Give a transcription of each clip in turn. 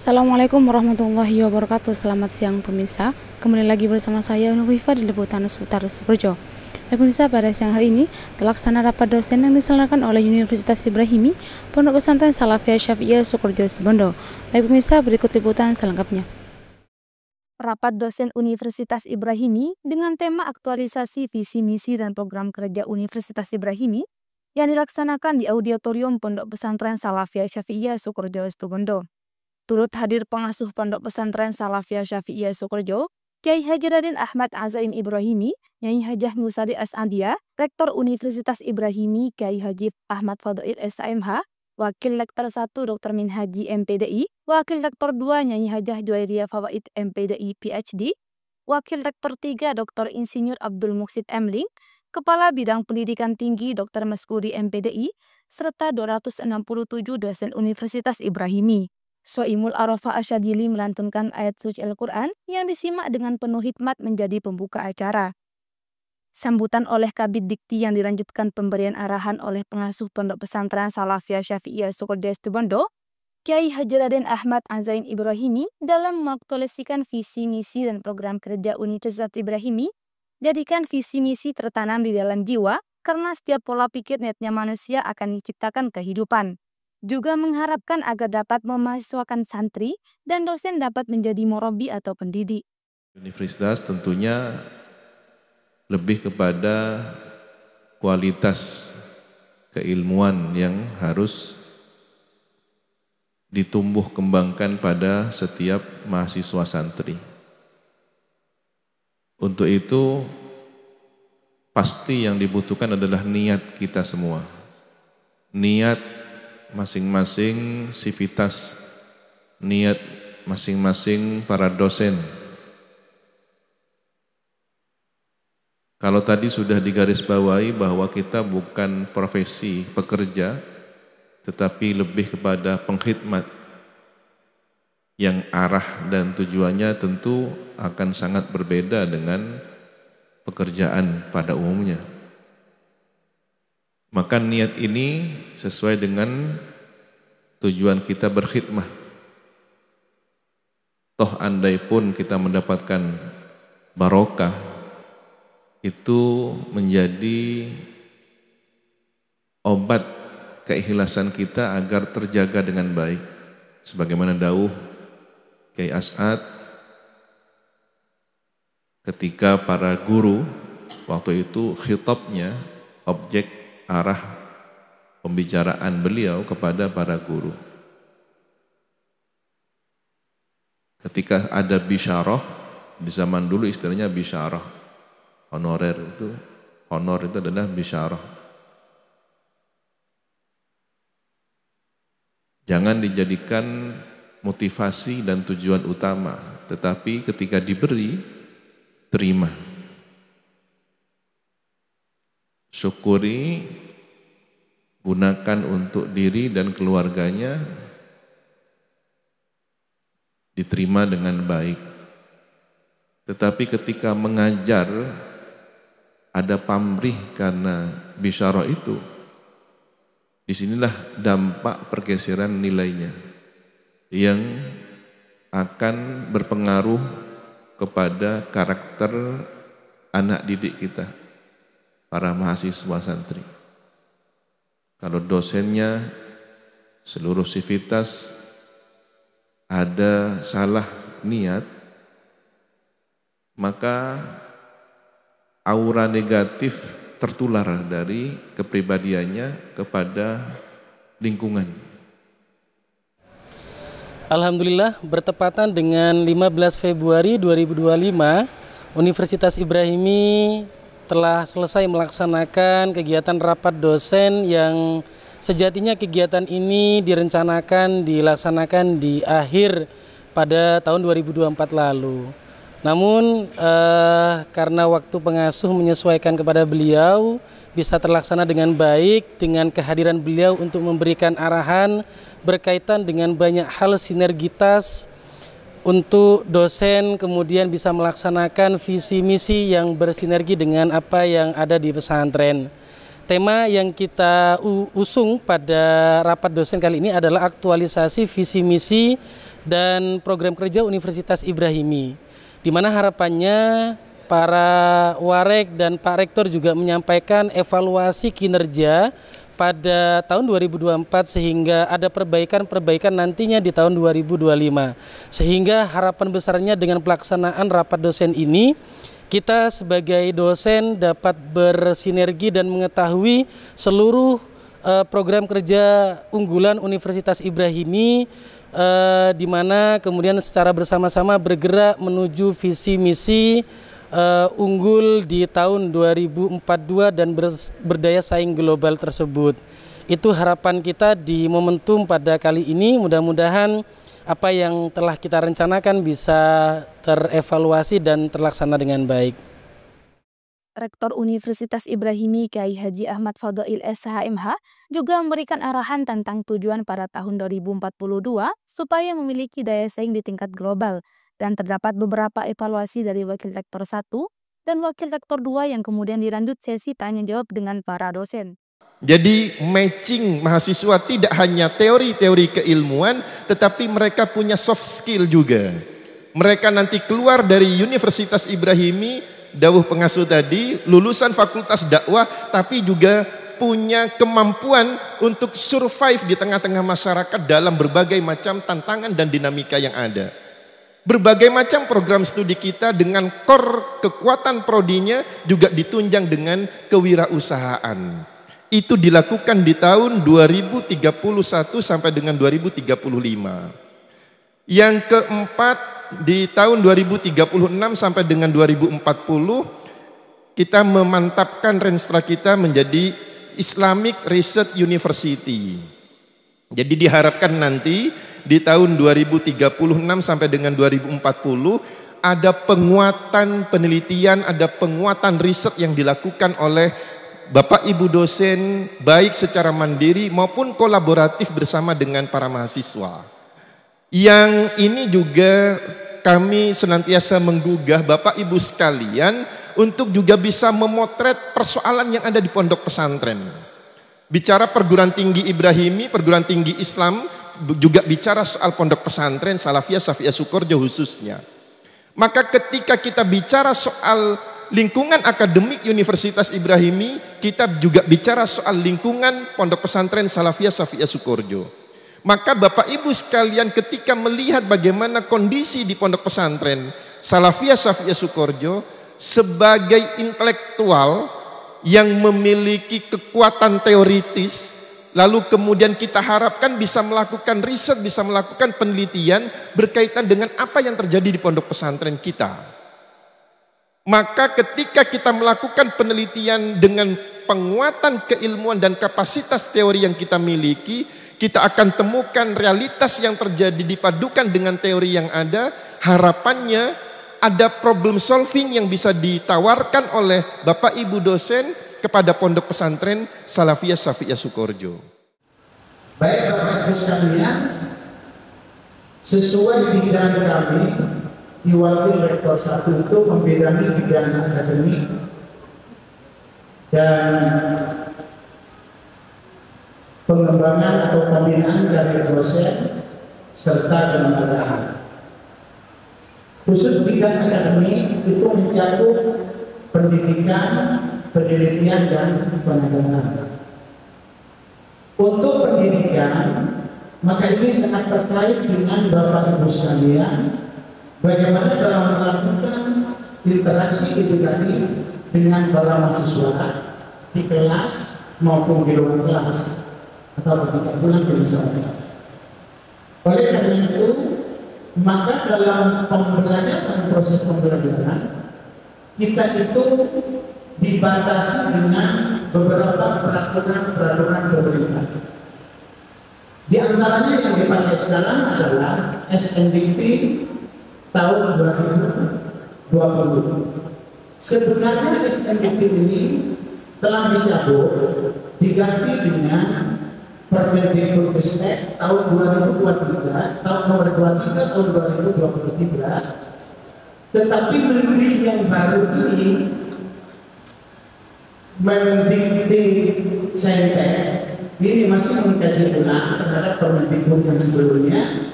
Assalamualaikum warahmatullahi wabarakatuh. Selamat siang pemirsa. Kembali lagi bersama saya Nuhifa di Liputan Seputar Sukoharjo. Pemirsa, pada siang hari ini terlaksana rapat dosen yang diselenggarakan oleh Universitas Ibrahimi, Pondok Pesantren Salafiyah Syafi'iyah Sukoharjo Situbondo. Baik pemirsa, berikut liputan selengkapnya. Rapat dosen Universitas Ibrahimi dengan tema aktualisasi visi misi dan program kerja Universitas Ibrahimi yang dilaksanakan di Auditorium Pondok Pesantren Salafiyah Syafi'iyah Sukoharjo Situbondo. Turut hadir pengasuh Pondok Pesantren Salafiyah Syafi'iyah Sukoharjo, Kyai Haji Raden Ahmad Azaim Ibrahimi, Nyai Hajah Nusadi As'adiyah, Rektor Universitas Ibrahimi Kyai Haji Ahmad Fadail SAMH, Wakil Lektor 1 Dr. Minhaji MPDI, Wakil Rektor 2 Nyai Hajah Juwairiyah Fawaid MPDI PhD, Wakil Rektor 3 Dr. Insinyur Abdul Muksid Emling, Kepala Bidang Pendidikan Tinggi Dr. Maskuri MPDI, serta 267 dosen Universitas Ibrahimi. Soimul Arafah Asyadili melantunkan ayat suci Al-Quran yang disimak dengan penuh hikmat menjadi pembuka acara. Sambutan oleh Kabid Dikti yang dilanjutkan pemberian arahan oleh pengasuh Pondok Pesantren Salafiyah Syafi'iyah Sukoharjo Situbondo, Kyai Haji Raden Ahmad Azaim Ibrahimi dalam mengaktualisasikan visi misi dan program kerja Universitas Ibrahimi, jadikan visi misi tertanam di dalam jiwa karena setiap pola pikir niatnya manusia akan diciptakan kehidupan. Juga mengharapkan agar dapat memahasiswakan santri dan dosen dapat menjadi murabi atau pendidik. Universitas tentunya lebih kepada kualitas keilmuan yang harus ditumbuh kembangkan pada setiap mahasiswa santri. Untuk itu pasti yang dibutuhkan adalah niat kita semua. Niat masing-masing sivitas, niat masing-masing para dosen. Kalau tadi sudah digarisbawahi bahwa kita bukan profesi pekerja, tetapi lebih kepada pengkhidmat yang arah dan tujuannya tentu akan sangat berbeda dengan pekerjaan pada umumnya. Maka niat ini sesuai dengan tujuan kita berkhidmah. Toh andai pun kita mendapatkan barokah, itu menjadi obat keikhlasan kita agar terjaga dengan baik. Sebagaimana dawuh Kyai As'ad ketika para guru waktu itu khitabnya, objek arah pembicaraan beliau kepada para guru. Ketika ada bisyarah, di zaman dulu istilahnya bisyarah, honor itu adalah bisyarah. Jangan dijadikan motivasi dan tujuan utama, tetapi ketika diberi, terima. Syukuri, gunakan untuk diri dan keluarganya, diterima dengan baik. Tetapi ketika mengajar ada pamrih karena bisyarah itu, disinilah dampak pergeseran nilainya yang akan berpengaruh kepada karakter anak didik kita, para mahasiswa santri. Kalau dosennya seluruh sivitas ada salah niat, maka aura negatif tertular dari kepribadiannya kepada lingkungan. Alhamdulillah, bertepatan dengan 15 Februari 2025, Universitas Ibrahimi telah selesai melaksanakan kegiatan rapat dosen yang sejatinya kegiatan ini dilaksanakan di akhir pada tahun 2024 lalu. Namun karena waktu pengasuh menyesuaikan kepada beliau, bisa terlaksana dengan baik dengan kehadiran beliau untuk memberikan arahan berkaitan dengan banyak hal sinergitas untuk dosen kemudian bisa melaksanakan visi misi yang bersinergi dengan apa yang ada di pesantren. Tema yang kita usung pada rapat dosen kali ini adalah aktualisasi visi misi dan program kerja Universitas Ibrahimi, di mana harapannya para warek dan Pak Rektor juga menyampaikan evaluasi kinerja pada tahun 2024 sehingga ada perbaikan-perbaikan nantinya di tahun 2025. Sehingga harapan besarnya dengan pelaksanaan rapat dosen ini, kita sebagai dosen dapat bersinergi dan mengetahui seluruh program kerja unggulan Universitas Ibrahimi, di mana kemudian secara bersama-sama bergerak menuju visi misi unggul di tahun 2042 dan berdaya saing global tersebut. Itu harapan kita di momentum pada kali ini. Mudah-mudahan apa yang telah kita rencanakan bisa terevaluasi dan terlaksana dengan baik. Rektor Universitas Ibrahimi Kyai Haji Ahmad Fadhail SHMH juga memberikan arahan tentang tujuan pada tahun 2042 supaya memiliki daya saing di tingkat global, dan terdapat beberapa evaluasi dari Wakil Rektor 1 dan Wakil Rektor 2 yang kemudian dilanjut sesi tanya jawab dengan para dosen. Jadi matching mahasiswa tidak hanya teori-teori keilmuan, tetapi mereka punya soft skill juga. Mereka nanti keluar dari Universitas Ibrahimi, dawuh pengasuh tadi, lulusan fakultas dakwah, tapi juga punya kemampuan untuk survive di tengah-tengah masyarakat dalam berbagai macam tantangan dan dinamika yang ada. Berbagai macam program studi kita dengan core kekuatan prodinya juga ditunjang dengan kewirausahaan. Itu dilakukan di tahun 2031 sampai dengan 2035. Yang keempat, di tahun 2036 sampai dengan 2040 kita memantapkan renstra kita menjadi Islamic Research University. Jadi diharapkan nanti di tahun 2036 sampai dengan 2040 ada penguatan penelitian, ada penguatan riset yang dilakukan oleh Bapak Ibu dosen, baik secara mandiri maupun kolaboratif bersama dengan para mahasiswa. Yang ini juga kami senantiasa menggugah Bapak Ibu sekalian untuk juga bisa memotret persoalan yang ada di pondok pesantren. Bicara perguruan tinggi Ibrahimi, perguruan tinggi Islam, juga bicara soal pondok pesantren Salafiyah Syafi'iyah Sukorejo khususnya. Maka ketika kita bicara soal lingkungan akademik Universitas Ibrahimi, kita juga bicara soal lingkungan pondok pesantren Salafiyah Syafi'iyah Sukorejo. Maka Bapak Ibu sekalian ketika melihat bagaimana kondisi di pondok pesantren Salafiyah Syafi'iyah Sukorejo sebagai intelektual yang memiliki kekuatan teoritis, lalu kemudian kita harapkan bisa melakukan riset, bisa melakukan penelitian berkaitan dengan apa yang terjadi di pondok pesantren kita. Maka ketika kita melakukan penelitian dengan penguatan keilmuan dan kapasitas teori yang kita miliki, kita akan temukan realitas yang terjadi dipadukan dengan teori yang ada. Harapannya ada problem solving yang bisa ditawarkan oleh Bapak Ibu dosen kepada pondok pesantren Salafiyah Syafi'iyah Sukorejo. Baik Bapak Ibu sekalian, sesuai bidang kami di Wakil Rektor 1 itu membidangi bidang akademik dan pengembangan atau pembinaan dari dosen serta kelembagaan. Khusus bidang akademik itu mencakup pendidikan, penelitian dan pengembangan. Untuk pendidikan, maka ini sangat terkait dengan Bapak Ibu sekalian, bagaimana dalam melakukan interaksi edukatif dengan para mahasiswa di kelas maupun di luar kelas atau ketika pulang ke masyarakat. Oleh karena itu, maka dalam pembelajaran, proses pembelajaran kita itu dibatasi dengan beberapa peraturan pemerintah. Di antaranya yang dipakai sekarang adalah SNDT tahun 2020. Sebenarnya SNDT ini telah dicabut, diganti dengan Permendikbudristek tahun 2023, tahun nomor 23 tahun 2023. Tetapi menteri yang baru ini Mendikti Saintek ini masih mengkaji ulang terhadap Permendikbud yang sebelumnya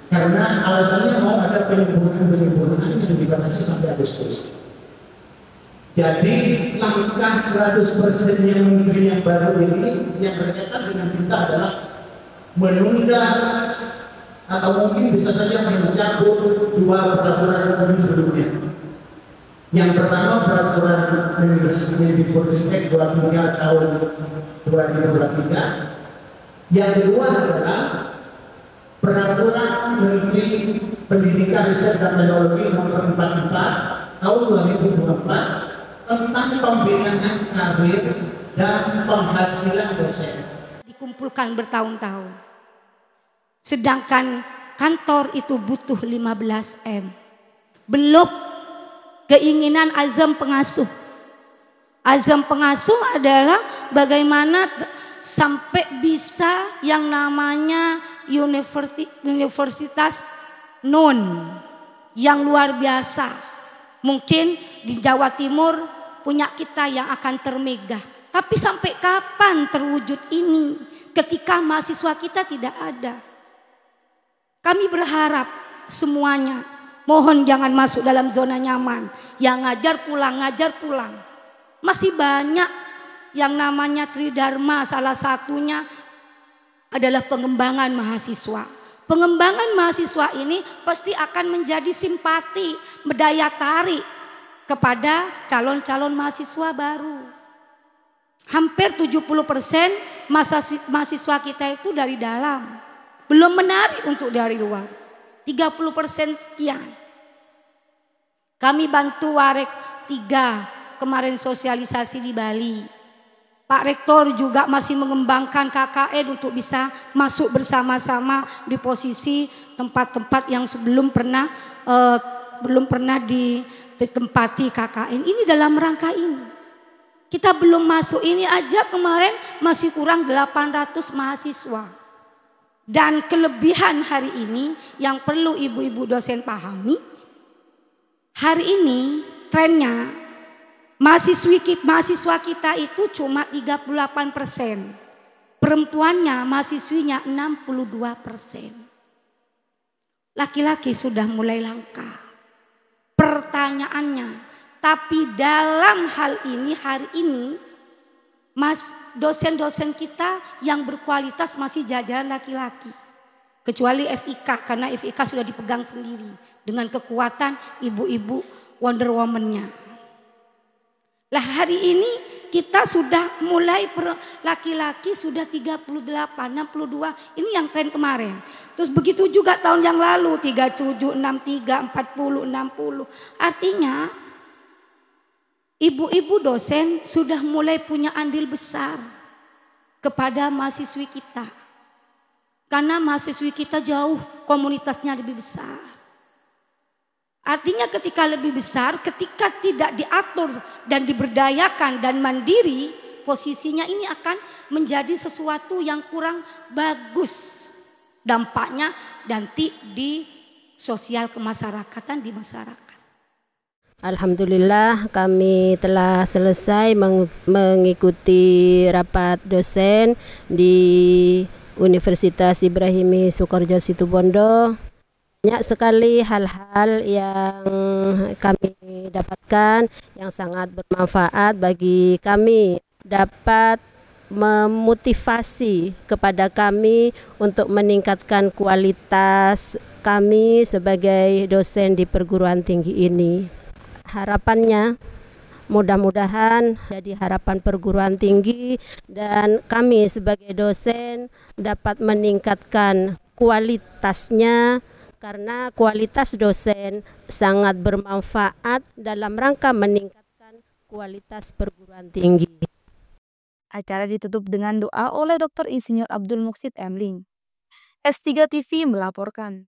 karena alasannya mau ada penyempurnaan yang dibatasi sampai Agustus. Jadi langkah 100% yang menteri yang baru ini yang berkaitan dengan kita adalah menunda atau mungkin bisa saja mencabut 2 peraturan menteri sebelumnya. Yang pertama peraturan Mendikbudristek 23 tahun 2023. Yang kedua adalah peraturan Menteri Pendidikan, Riset dan Teknologi nomor 44 tahun 2024 tentang pembinaan karir dan penghasilan dosen. Dikumpulkan bertahun-tahun. Sedangkan kantor itu butuh 15 M. Belum keinginan azam pengasuh. Azam pengasuh adalah bagaimana sampai bisa yang namanya universitas non yang luar biasa. Mungkin di Jawa Timur punya kita yang akan termegah. Tapi sampai kapan terwujud ini ketika mahasiswa kita tidak ada? Kami berharap semuanya, mohon jangan masuk dalam zona nyaman. Yang ngajar pulang. Masih banyak yang namanya Tridharma, salah satunya adalah pengembangan mahasiswa. Pengembangan mahasiswa ini pasti akan menjadi simpati, daya tarik kepada calon-calon mahasiswa baru. Hampir 70% mahasiswa kita itu dari dalam. Belum menarik untuk dari luar. 30% sekian. Kami bantu Warek 3 kemarin sosialisasi di Bali. Pak Rektor juga masih mengembangkan KKN untuk bisa masuk bersama-sama di posisi tempat-tempat yang belum pernah ditempati KKN. Ini dalam rangka ini. Kita belum masuk ini aja kemarin masih kurang 800 mahasiswa. Dan kelebihan hari ini yang perlu ibu-ibu dosen pahami, hari ini trennya mahasiswa kita itu cuma 38%. Perempuannya, mahasiswinya 62%. Laki-laki sudah mulai langka. Pertanyaannya, tapi dalam hal ini hari ini dosen-dosen kita yang berkualitas masih jajaran laki-laki. Kecuali FIK, karena FIK sudah dipegang sendiri dengan kekuatan ibu-ibu Wonder Woman-nya. Lah hari ini kita sudah mulai laki-laki sudah 38, 62. Ini yang tren kemarin. Terus begitu juga tahun yang lalu 37, 63, 40, 60. Artinya ibu-ibu dosen sudah mulai punya andil besar kepada mahasiswi kita. Karena mahasiswi kita jauh komunitasnya lebih besar. Artinya ketika lebih besar, ketika tidak diatur dan diberdayakan dan mandiri, posisinya ini akan menjadi sesuatu yang kurang bagus. Dampaknya nanti di sosial kemasyarakatan di masyarakat. Alhamdulillah kami telah selesai mengikuti rapat dosen di Universitas Ibrahimi Sukoharjo Situbondo. Banyak sekali hal-hal yang kami dapatkan yang sangat bermanfaat bagi kami, dapat memotivasi kepada kami untuk meningkatkan kualitas kami sebagai dosen di perguruan tinggi ini. Harapannya mudah-mudahan jadi harapan perguruan tinggi dan kami sebagai dosen dapat meningkatkan kualitasnya, karena kualitas dosen sangat bermanfaat dalam rangka meningkatkan kualitas perguruan tinggi. Acara ditutup dengan doa oleh Dr. Insinyur Abdul Muksid Emling. S3 TV melaporkan.